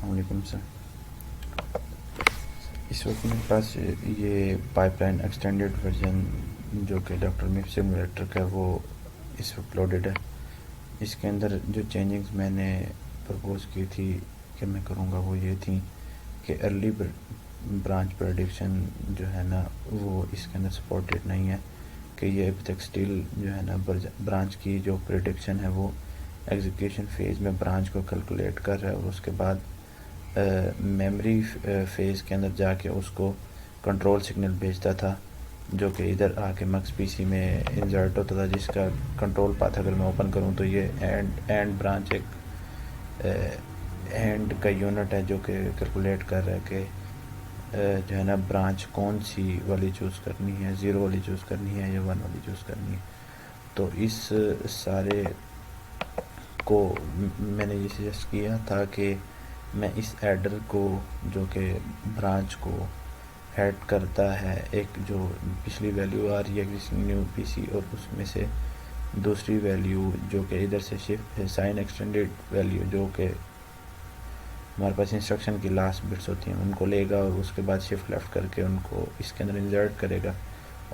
वालेकुम सर। इस वक्त मेरे पास ये पाइपलाइन एक्सटेंडेड वर्जन जो कि डॉक्टर मिफ सिमुलेटर का वो इस वक्त लोडेड है। इसके अंदर जो चेंजिंग्स मैंने प्रपोज़ की थी कि मैं करूँगा वो ये थी कि अर्ली ब्रांच प्रेडिक्शन जो है ना वो इसके अंदर सपोर्टेड नहीं है, कि ये अभी तक स्टिल जो है ना ब्रांच की जो प्रेडिक्शन है वो एग्जीक्यूशन फेज़ में ब्रांच को कैलकुलेट कर रहा है और उसके बाद मेमोरी फेज़ के अंदर जाके उसको कंट्रोल सिग्नल भेजता था जो कि इधर आके मक्स पीसी में इंसर्ट होता था, जिसका कंट्रोल पाथ अगर मैं ओपन करूं तो ये एंड ब्रांच एक एंड का यूनिट है जो कि कैलकुलेट कर रहा है कि जो है ना ब्रांच कौन सी वाली चूज़ करनी है, 0 वाली चूज़ करनी है या 1 वाली चूज़ करनी है। तो इस सारे को मैंने ये सजेस्ट किया था कि मैं इस एडर को जो कि ब्रांच को ऐड करता है, एक जो पिछली वैल्यू आ रही है एग्जिस्टिंग न्यू पीसी और उसमें से दूसरी वैल्यू जो कि इधर से शिफ्ट साइन एक्सटेंडेड वैल्यू जो कि हमारे पास इंस्ट्रक्शन की लास्ट बिट्स होती हैं उनको लेगा और उसके बाद शिफ्ट लेफ़्ट करके उनको इसके अंदर इंसर्ट करेगा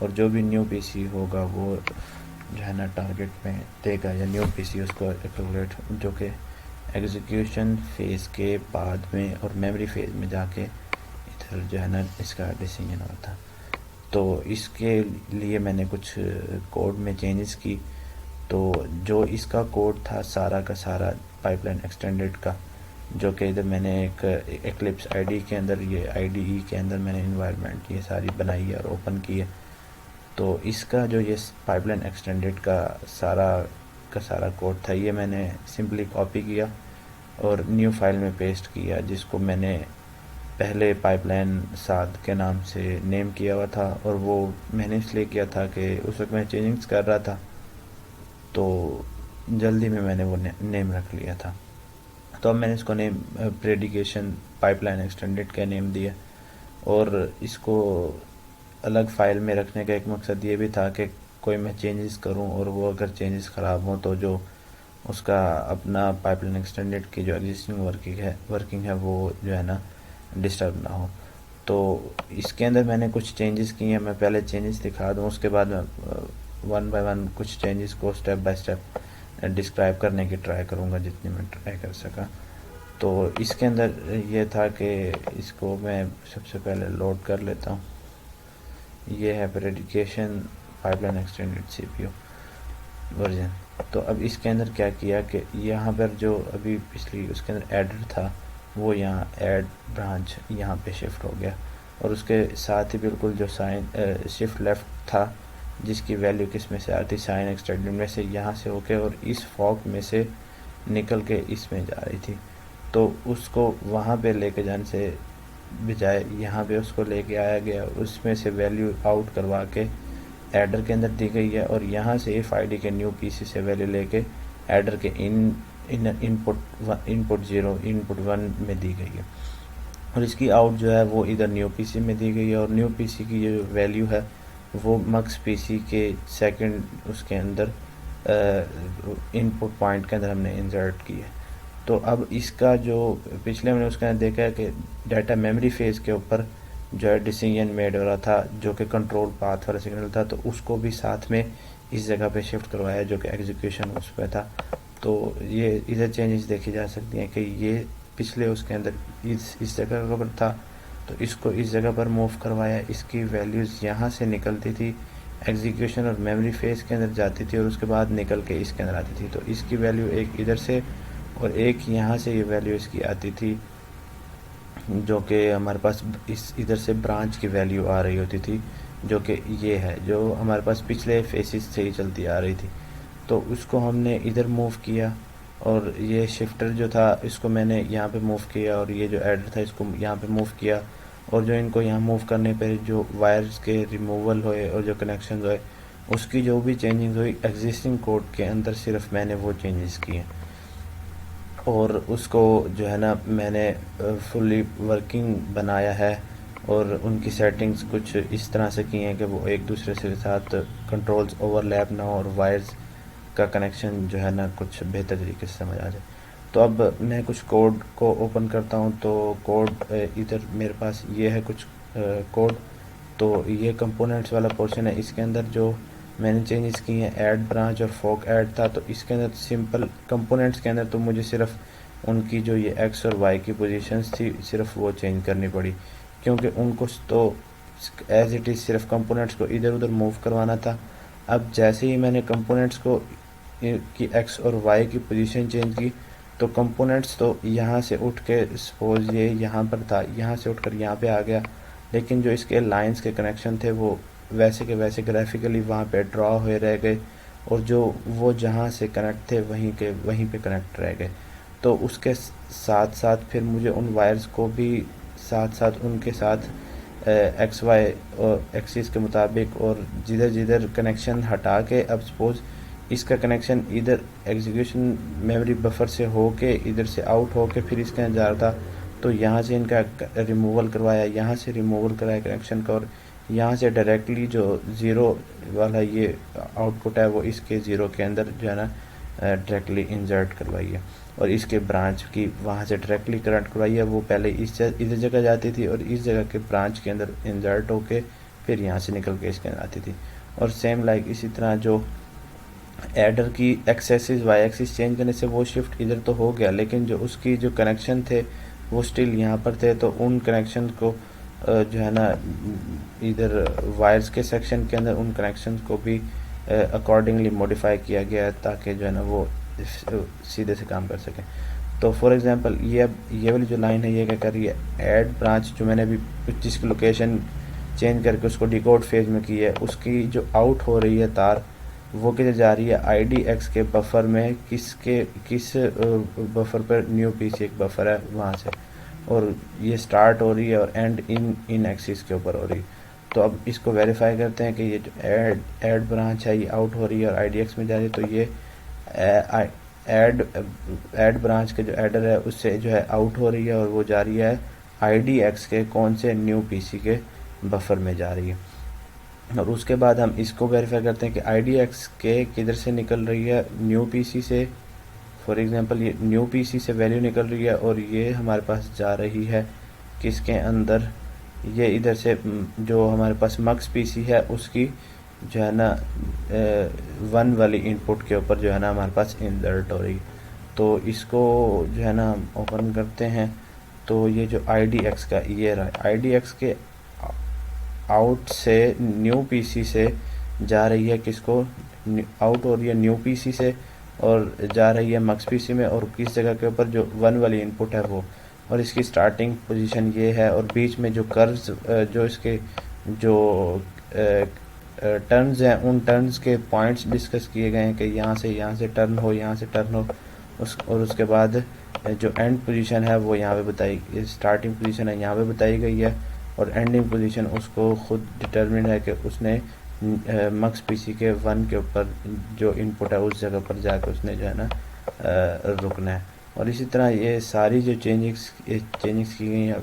और जो भी न्यू पीसी होगा वो जो है ना टारगेट में देगा या न्यू पीसी उसको कैलकुलेट जो कि एग्जीक्यूशन फेज़ के बाद में और मेमोरी फेज़ में जाके इधर जो है ना इसका डिसीजन होता। तो इसके लिए मैंने कुछ कोड में चेंजेस की। तो जो इसका कोड था सारा का सारा पाइपलाइन एक्सटेंडेड का, जो कि इधर मैंने एक एक्लिप्स आईडी के अंदर ये आईडीई के अंदर मैंने इन्वायरमेंट ये सारी बनाई है और ओपन की है। तो इसका जो ये पाइपलाइन एक्सटेंडेड का सारा कोड था ये मैंने सिंपली कॉपी किया और न्यू फाइल में पेस्ट किया, जिसको मैंने पहले पाइपलाइन साद के नाम से नेम किया हुआ था और वो मैंने इसलिए किया था कि उस वक्त मैं चेंजिंग्स कर रहा था तो जल्दी में मैंने वो नेम रख लिया था। तो अब मैंने इसको नेम प्रेडिकेशन पाइपलाइन एक्सटेंडेड का नेम दिया और इसको अलग फ़ाइल में रखने का एक मकसद ये भी था कि कोई मैं चेंजेस करूं और वो अगर चेंजेस ख़राब हों तो जो उसका अपना पाइपलाइन एक्सटेंडेड की जो एग्जिस्टिंग वर्किंग है वो जो है ना डिस्टर्ब ना हो। तो इसके अंदर मैंने कुछ चेंजेस किए हैं, मैं पहले चेंजेस दिखा दूँ उसके बाद मैं वन बाय वन कुछ चेंजेस को स्टेप बाय स्टेप डिस्क्राइब करने की ट्राई करूँगा जितनी मैं ट्राई कर सका। तो इसके अंदर ये था कि इसको मैं सबसे पहले लोड कर लेता हूँ। ये है प्रेडिकेशन पाइपलाइन एक्सटेंडेड सीपीयू वर्जन। तो अब इसके अंदर क्या किया कि यहाँ पर जो अभी पिछली उसके अंदर एडर था वो यहाँ ऐड ब्रांच यहाँ पे शिफ्ट हो गया और उसके साथ ही बिल्कुल जो साइन शिफ्ट लेफ़्ट था जिसकी वैल्यू किस में से आती साइन एक्सटेंडेड में से यहाँ से होके और इस फॉक में से निकल के इसमें जा रही थी। तो उसको वहाँ पे लेके जाने से बजाय यहाँ पे उसको लेके आया गया, उसमें से वैल्यू आउट करवा के एडर के अंदर दी गई है और यहाँ से इफ आईडी के न्यू पीसी से वैल्यू लेके एडर के इनपुट 0 इनपुट 1 में दी गई है और इसकी आउट जो है वो इधर न्यू पीसी में दी गई है और न्यू पीसी की जो वैल्यू है वो मक्स पीसी के सेकंड उसके अंदर इनपुट पॉइंट के अंदर हमने इंसर्ट की है। तो अब इसका जो पिछले हमने उसके अंदर देखा है कि डाटा मेमोरी फेज़ के ऊपर जो है डिसीजन मेड हो रहा था जो कि कंट्रोल पाथ वाला सिग्नल था, तो उसको भी साथ में इस जगह पे शिफ्ट करवाया जो कि एग्जीक्यूशन उस पर था। तो ये इधर चेंजेस देखी जा सकती हैं कि ये पिछले उसके अंदर इस जगह पर था तो इसको इस जगह पर मूव करवाया, इसकी वैल्यूज़ यहाँ से निकलती थी एग्जीक्यूशन और मेमोरी फेज़ के अंदर जाती थी और उसके बाद निकल के इसके अंदर आती थी। तो इसकी वैल्यू एक इधर से और एक यहाँ से ये वैल्यू इसकी आती थी जो कि हमारे पास इस इधर से ब्रांच की वैल्यू आ रही होती थी जो कि ये है जो हमारे पास पिछले फेसिस से ही चलती आ रही थी। तो उसको हमने इधर मूव किया और ये शिफ्टर जो था इसको मैंने यहाँ पे मूव किया और ये जो एडर था इसको यहाँ पे मूव किया और जो इनको यहाँ मूव करने पर जो वायर्स के रिमूवल हुए और जो कनेक्शन हुए उसकी जो भी चेंजिंग हुई एग्जिस्टिंग कोड के अंदर सिर्फ मैंने वो चेंजेस किए और उसको जो है ना मैंने फुली वर्किंग बनाया है और उनकी सेटिंग्स कुछ इस तरह से की हैं कि वो एक दूसरे से साथ कंट्रोल्स ओवरलैप ना हो और वायर्स का कनेक्शन जो है ना कुछ बेहतर तरीके से समझ आ जाए। तो अब मैं कुछ कोड को ओपन करता हूँ, तो कोड इधर मेरे पास ये है कुछ कोड। तो ये कंपोनेंट्स वाला पोर्शन है, इसके अंदर जो मैंने चेंजेस किए हैं, ऐड ब्रांच और फोक ऐड था, तो इसके अंदर सिंपल कंपोनेंट्स के अंदर तो मुझे सिर्फ उनकी जो ये एक्स और वाई की पोजीशंस थी सिर्फ वो चेंज करनी पड़ी, क्योंकि उनको तो एज इट इज़ सिर्फ कंपोनेंट्स को इधर उधर मूव करवाना था। अब जैसे ही मैंने कंपोनेंट्स को की एक्स और वाई की पोजीशन चेंज की, तो कंपोनेंट्स तो यहाँ से उठ के सपोज ये यहाँ पर था, यहाँ से उठकर यहाँ पे आ गया, लेकिन जो इसके लाइंस के कनेक्शन थे वो वैसे के वैसे ग्राफिकली वहाँ पे ड्रॉ हुए रह गए, और जो वो जहाँ से कनेक्ट थे वहीं पे कनेक्ट रह गए। तो उसके साथ साथ फिर मुझे उन वायर्स को भी साथ साथ उनके साथ एक्स वाई और एक्सिस के मुताबिक और जिधर जिधर कनेक्शन हटा के, अब सपोज इसका कनेक्शन इधर एग्जीक्यूशन मेमोरी बफर से होके इधर से आउट होके फिर इसके अंदर जा रहा था, तो यहाँ से इनका रिमूवल करवाया, यहाँ से रिमूवल कराया कनेक्शन का, और यहाँ से डायरेक्टली जो ज़ीरो वाला ये आउटपुट है वो इसके ज़ीरो के अंदर जो है ना डायरेक्टली इंसर्ट करवाई है, और इसके ब्रांच की वहाँ से डायरेक्टली करंट करवाई है। वो पहले इधर जगह जाती थी और इस जगह के ब्रांच के अंदर इंसर्ट होके फिर यहाँ से निकल के इसके अंदर आती थी। और सेम लाइक इसी तरह जो एडर की x axis y axis change करने से वो शिफ्ट इधर तो हो गया, लेकिन जो उसकी जो कनेक्शन थे वो स्टिल यहाँ पर थे, तो उन कनेक्शन को जो है ना इधर वायर्स के सेक्शन के अंदर उन कनेक्शन को भी अकॉर्डिंगली मॉडिफाई किया गया है, ताकि जो है ना वो सीधे से काम कर सकें। तो फॉर एग्जांपल ये वाली जो लाइन है ये क्या कर रही है, ऐड ब्रांच जो मैंने अभी जिसकी लोकेशन चेंज करके उसको डिकोड फेज में की है, उसकी जो आउट हो रही है तार वो किधर जा रही है, IDX के बफर में, किस बफर पर, न्यू PC एक बफर है वहाँ से, और ये स्टार्ट हो रही है और एंड इन एक्सिस के ऊपर हो रही है। तो अब इसको वेरीफाई करते हैं कि ये जो ऐड ब्रांच है ये आउट हो रही है और IDX में जा रही है, तो ये ऐड ब्रांच के जो एडर है उससे जो है आउट हो रही है और वो जा रही है IDX के कौन से न्यू PC के बफर में जा रही है। और उसके बाद हम इसको वेरीफाई करते हैं कि IDX के किधर से निकल रही है, न्यू PC से। फॉर एग्जांपल ये न्यू PC से वैल्यू निकल रही है और ये हमारे पास जा रही है किसके अंदर, ये इधर से जो हमारे पास मक्स PC है उसकी जो है ना 1 वाली इनपुट के ऊपर जो है ना हमारे पास इंसर्ट हो रही। तो इसको जो है ना हम ओपन करते हैं, तो ये जो IDX का ये रहा, IDX के आउट से न्यू PC से जा रही है किसको, आउट हो रही है न्यू PC से और जा रही है मक्स PC में, और किस जगह के ऊपर जो 1 वाली इनपुट है वो, और इसकी स्टार्टिंग पोजीशन ये है, और बीच में जो कर्व्स जो इसके जो टर्न्स हैं उन टर्न्स के पॉइंट्स डिस्कस किए गए हैं कि यहाँ से टर्न हो, यहाँ से टर्न हो, और उसके बाद जो एंड पोजीशन है वो यहाँ पे बताई, स्टार्टिंग पोजीशन है यहाँ पे बताई गई है, और एंडिंग पोजीशन उसको खुद डिटरमिन है कि उसने मक्स PC के 1 के ऊपर जो इनपुट है उस जगह पर जाकर उसने जो है ना रुकना है। और इसी तरह ये सारी जो चेंजेस की गई हैं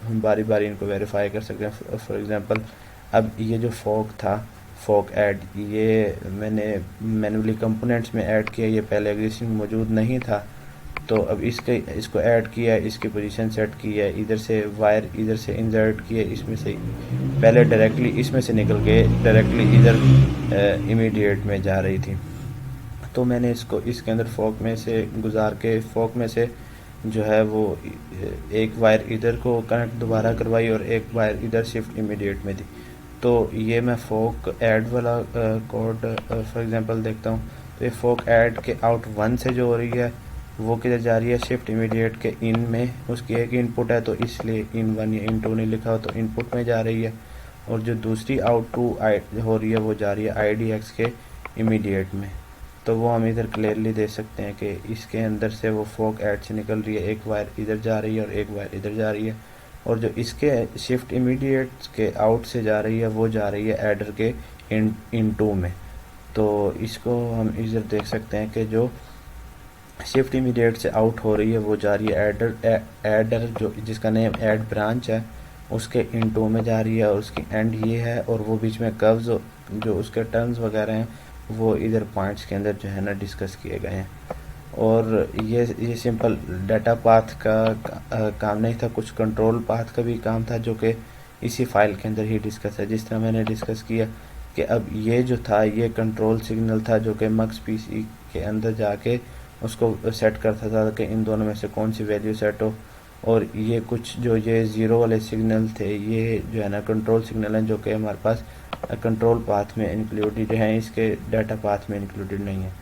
हम बारी बारी इनको वेरीफाई कर सकते हैं। फॉर एग्जांपल अब ये जो फोक ऐड ये मैंने मैनुअली कंपोनेंट्स में ऐड किया, ये पहले एग्जिस्टिंग मौजूद नहीं था, तो अब इसको ऐड किया, इसकी पोजीशन सेट की है, इधर से वायर इधर से इंसर्ट किए, इसमें से पहले डायरेक्टली इसमें से निकल के डायरेक्टली इधर इमीडिएट में जा रही थी। तो मैंने इसको इसके अंदर फोक में से गुजार के फोक में से जो है वो एक वायर इधर को कनेक्ट दोबारा करवाई और एक वायर इधर शिफ्ट इमीडिएट में दी। तो ये मैं फोक ऐड वाला कोड फॉर एग्जांपल देखता हूँ, तो ये फोक ऐड के आउट 1 से जो हो रही है वो किधर जा रही है, शिफ्ट इमीडिएट के इन में, उसकी एक इनपुट है तो इसलिए इन 1 या इन 2 नहीं लिखा हो तो इनपुट में जा रही है, और जो दूसरी आउट 2 हो रही है वो जा रही है IDX के इमीडिएट में। तो वो हम इधर क्लियरली देख सकते हैं कि इसके अंदर से वो फोक ऐड से निकल रही है, एक वायर इधर जा रही है और एक वायर इधर जा रही है, और जो इसके शिफ्ट इमीडिएट के आउट से जा रही है वो जा रही है एडर के इन 2 में। तो इसको हम इधर देख सकते हैं कि जो शिफ्ट इमीडिएट से आउट हो रही है वो जा रही है एडर जो जिसका नेम ऐड ब्रांच है उसके इन 2 में जा रही है, और उसकी एंड ये है, और वो बीच में कर्व्स जो उसके टर्न्स वगैरह हैं वो इधर पॉइंट्स के अंदर जो है ना डिस्कस किए गए हैं। और ये सिंपल डाटा पाथ का काम नहीं था, कुछ कंट्रोल पाथ का भी काम था जो कि इसी फाइल के अंदर ही डिस्कस है। जिस तरह मैंने डिस्कस किया कि अब ये जो था ये कंट्रोल सिग्नल था जो कि मक्स पीसी के अंदर जाके उसको सेट करता था कि इन दोनों में से कौन सी वैल्यू सेट हो, और ये कुछ जो ये ज़ीरो वाले सिग्नल थे ये जो है ना कंट्रोल सिग्नल हैं जो कि हमारे पास कंट्रोल पाथ में इंक्लूडेड हैं, इसके डाटा पाथ में इंक्लूडेड नहीं है।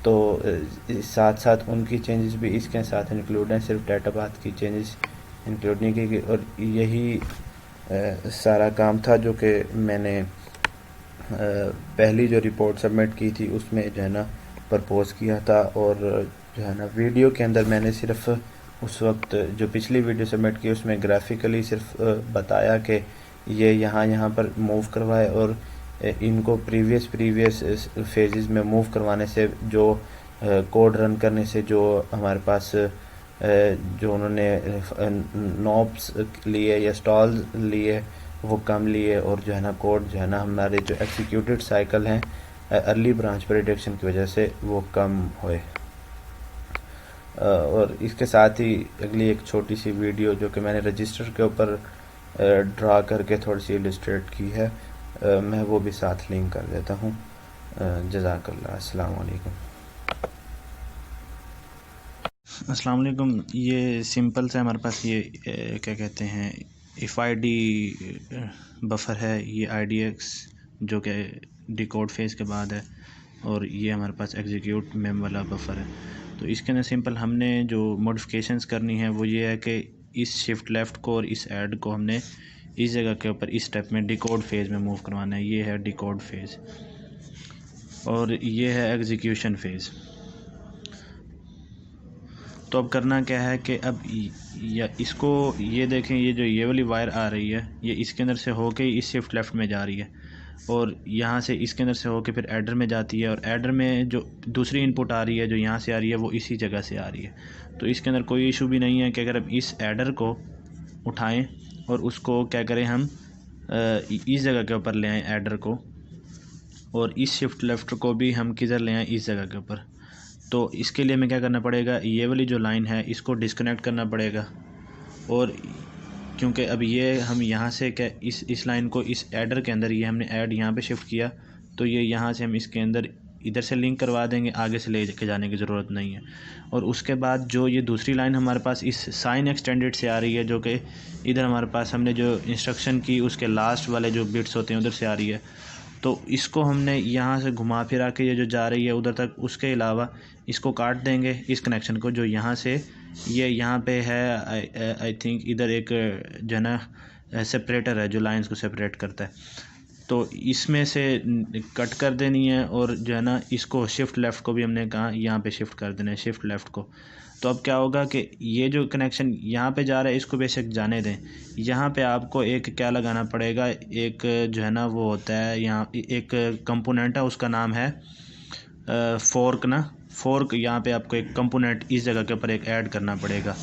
तो साथ साथ उनकी चेंजेस भी इसके साथ इंक्लूड हैं, सिर्फ डाटा पाथ की चेंजेस इंक्लूड नहीं की। और यही सारा काम था जो कि मैंने पहली जो रिपोर्ट सबमिट की थी उसमें जो है ना प्रपोज़ किया था। और जो है ना वीडियो के अंदर मैंने सिर्फ उस वक्त जो पिछली वीडियो सबमिट की उसमें ग्राफिकली सिर्फ बताया कि ये यहाँ पर मूव करवाए, और इनको प्रीवियस फेजेस में मूव करवाने से जो कोड रन करने से जो हमारे पास जो उन्होंने नॉब्स लिए या स्टॉल लिए वो कम लिए, और जो है ना कोड जो है ना हमारे जो एक्सिक्यूटेड साइकिल हैं अर्ली ब्रांच प्रेडिक्शन की वजह से वो कम हुए। और इसके साथ ही अगली एक छोटी सी वीडियो जो कि मैंने रजिस्टर के ऊपर ड्रा करके थोड़ी सी इलस्ट्रेट की है, मैं वो भी साथ लिंक कर देता हूँ। जज़ाकल्लाह, अस्सलाम वालेकुम। अस्सलाम वालेकुम। ये सिंपल से हमारे पास ये क्या कहते हैं FID बफ़र है, ये IDX जो कि डिकोड फेज़ के बाद है, और ये हमारे पास एग्जीक्यूट मेम वाला बफ़र है। तो इसके अंदर सिंपल हमने जो मॉडिफिकेशंस करनी है वो ये है कि इस शिफ्ट लेफ़्ट को और इस ऐड को हमने इस जगह के ऊपर इस स्टेप में डिकोड फेज़ में मूव करवाना है। ये है डिकोड फेज़ और ये है एग्जीक्यूशन फेज़। तो अब करना क्या है कि अब या इसको ये देखें, ये जो ये वाली वायर आ रही है ये इसके अंदर से होके इस शिफ्ट लेफ़्ट में जा रही है, और यहाँ से इसके अंदर से होके फिर एडर में जाती है, और एडर में जो दूसरी इनपुट आ रही है जो यहाँ से आ रही है वो इसी जगह से आ रही है। तो इसके अंदर कोई इशू भी नहीं है कि अगर अब इस एडर को उठाएं और उसको क्या करें, हम इस जगह के ऊपर ले आएँ एडर को, और इस शिफ्ट लेफ़्ट को भी हम किधर ले आएँ, इस जगह के ऊपर। तो इसके लिए हमें क्या करना पड़ेगा, ये वाली जो लाइन है इसको डिस्कनेक्ट करना पड़ेगा, और क्योंकि अब ये हम यहाँ से क्या इस लाइन को इस एडर के अंदर ये हमने ऐड यहाँ पे शिफ्ट किया, तो ये यहाँ से हम इसके अंदर इधर से लिंक करवा देंगे, आगे से ले के जाने की ज़रूरत नहीं है। और उसके बाद जो ये दूसरी लाइन हमारे पास इस साइन एक्सटेंडेड से आ रही है जो कि इधर हमारे पास हमने जो इंस्ट्रक्शन की उसके लास्ट वाले जो बिट्स होते हैं उधर से आ रही है, तो इसको हमने यहाँ से घुमा फिरा के ये जो जा रही है उधर तक, उसके अलावा इसको काट देंगे इस कनेक्शन को जो यहाँ से ये यहाँ पे है। आई थिंक इधर एक जो है ना सेपरेटर है जो लाइंस को सेपरेट करता है, तो इसमें से कट कर देनी है, और जो है ना इसको शिफ्ट लेफ़्ट को भी हमने कहा यहाँ पे शिफ्ट कर देना है, शिफ्ट लेफ़्ट को। तो अब क्या होगा कि ये जो कनेक्शन यहाँ पे जा रहा है इसको बेशक जाने दें, यहाँ पे आपको एक क्या लगाना पड़ेगा, एक जो है ना वो होता है यहाँ एक कंपोनेंट है उसका नाम है फोर्क ना, फोर्क। यहाँ पे आपको एक कंपोनेंट इस जगह के ऊपर एक ऐड करना पड़ेगा,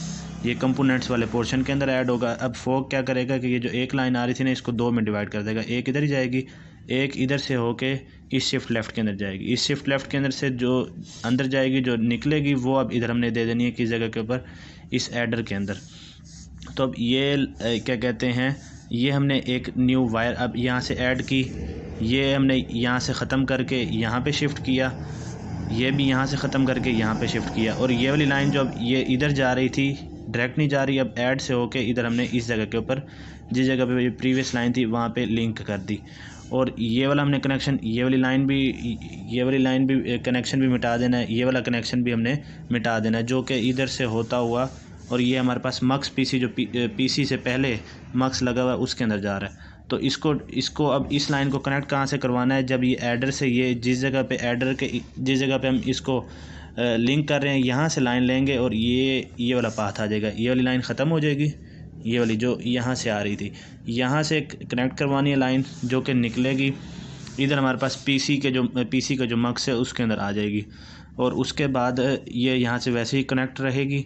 ये कंपोनेंट्स वाले पोर्शन के अंदर ऐड होगा। अब फोर्क क्या करेगा कि ये जो एक लाइन आ रही थी ना इसको दो में डिवाइड कर देगा, एक इधर ही जाएगी, एक इधर से होके इस शिफ्ट लेफ़्ट के अंदर जाएगी, इस शिफ्ट लेफ़्ट के अंदर से जो अंदर जाएगी जो निकलेगी वो अब इधर हमने दे देनी है किस जगह के ऊपर, इस एडर के अंदर। तो अब ये क्या कहते हैं, ये हमने एक न्यू वायर अब यहाँ से ऐड की, ये हमने यहाँ से ख़त्म करके यहाँ पे शिफ्ट किया, ये भी यहाँ से ख़त्म करके यहाँ पे शिफ्ट किया, और ये वाली लाइन जो अब ये इधर जा रही थी डायरेक्ट नहीं जा रही, अब ऐड से होके इधर हमने इस जगह के ऊपर जिस जगह पे प्रीवियस लाइन थी वहाँ पे लिंक कर दी। और ये वाला हमने कनेक्शन, ये वाली लाइन भी कनेक्शन भी मिटा देना है, ये वाला कनेक्शन भी हमने मिटा देना है जो कि इधर से होता हुआ, और ये हमारे पास मक्स पीसी जो पीसी से पहले मक्स लगा हुआ है उसके अंदर जा रहा है। तो इसको अब इस लाइन को कनेक्ट कहाँ से करवाना है, जब ये एडर से ये जिस जगह पे एडर के जिस जगह पे हम इसको लिंक कर रहे हैं यहाँ से लाइन लेंगे, और ये वाला पाथ आ जाएगा, ये वाली लाइन ख़त्म हो जाएगी, ये वाली जो यहाँ से आ रही थी यहाँ से कनेक्ट करवानी है लाइन जो कि निकलेगी इधर हमारे पास पीसी का जो मक्स है उसके अंदर आ जाएगी, और उसके बाद ये यहाँ से वैसे ही कनेक्ट रहेगी।